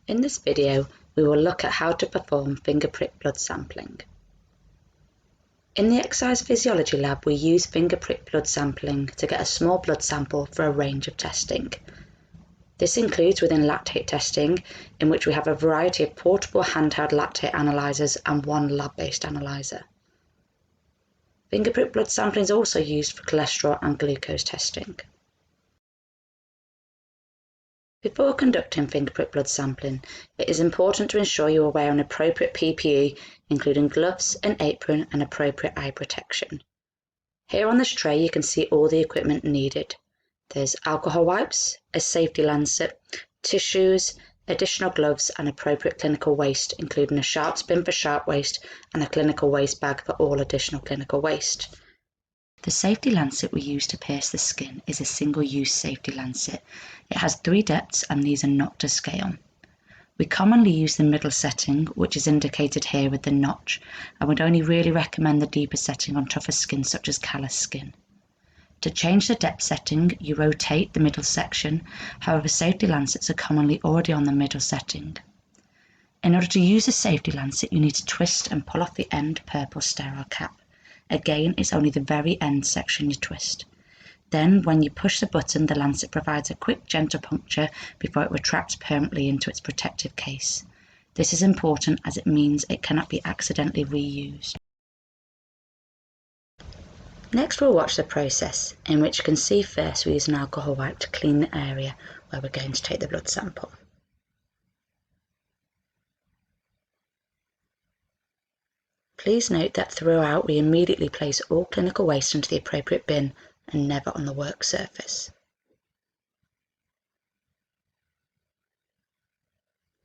In this video, we will look at how to perform finger prick blood sampling. In the exercise physiology lab, we use finger prick blood sampling to get a small blood sample for a range of testing. This includes within lactate testing, in which we have a variety of portable handheld lactate analyzers and one lab-based analyzer. Finger prick blood sampling is also used for cholesterol and glucose testing. Before conducting finger prick blood sampling, it is important to ensure you are wearing appropriate PPE, including gloves, an apron, and appropriate eye protection. Here on this tray you can see all the equipment needed. There's alcohol wipes, a safety lancet, tissues, additional gloves, and appropriate clinical waste, including a sharps bin for sharp waste and a clinical waste bag for all additional clinical waste. The safety lancet we use to pierce the skin is a single-use safety lancet. It has 3 depths and these are not to scale. We commonly use the middle setting, which is indicated here with the notch, and would only really recommend the deeper setting on tougher skin such as callous skin. To change the depth setting, you rotate the middle section, however safety lancets are commonly already on the middle setting. In order to use a safety lancet, you need to twist and pull off the end purple sterile cap. Again, it's only the very end section you twist. Then, when you push the button, the lancet provides a quick, gentle puncture before it retracts permanently into its protective case. This is important as it means it cannot be accidentally reused. Next, we'll watch the process, in which you can see first we use an alcohol wipe to clean the area where we're going to take the blood sample. Please note that throughout we immediately place all clinical waste into the appropriate bin and never on the work surface.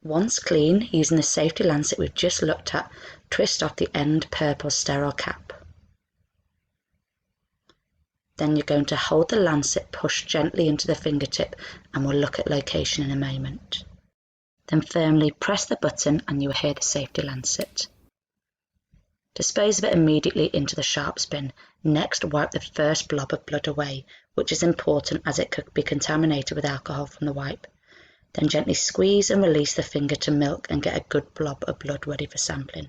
Once clean, using the safety lancet we've just looked at, twist off the end purple sterile cap. Then you're going to hold the lancet pushed gently into the fingertip and we'll look at location in a moment. Then firmly press the button and you will hear the safety lancet. Dispose of it immediately into the sharps bin. Next, wipe the first blob of blood away, which is important as it could be contaminated with alcohol from the wipe. Then gently squeeze and release the finger to milk and get a good blob of blood ready for sampling.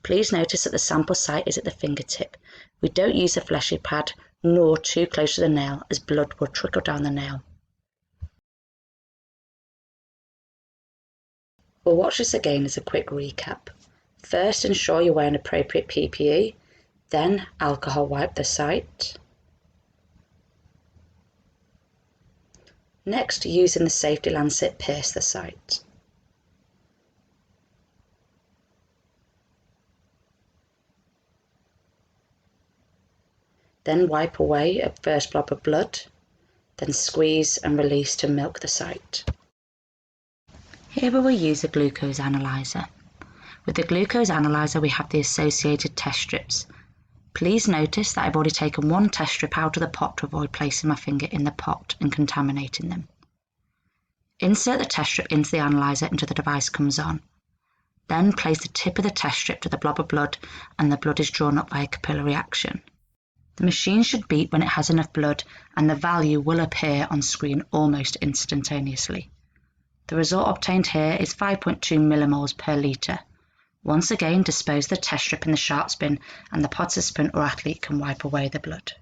Please notice that the sample site is at the fingertip. We don't use a fleshy pad nor too close to the nail as blood will trickle down the nail. We'll watch this again as a quick recap. First, ensure you're wearing appropriate PPE, then alcohol wipe the site. Next, using the safety lancet, pierce the site. Then wipe away a first blob of blood, then squeeze and release to milk the site. Here we will use a glucose analyzer. With the glucose analyzer we have the associated test strips. Please notice that I've already taken one test strip out of the pot to avoid placing my finger in the pot and contaminating them. Insert the test strip into the analyzer until the device comes on. Then place the tip of the test strip to the blob of blood and the blood is drawn up by a capillary action. The machine should beep when it has enough blood and the value will appear on screen almost instantaneously. The result obtained here is 5.2 millimoles per litre. Once again, dispose the test strip in the sharps bin and the participant or athlete can wipe away the blood.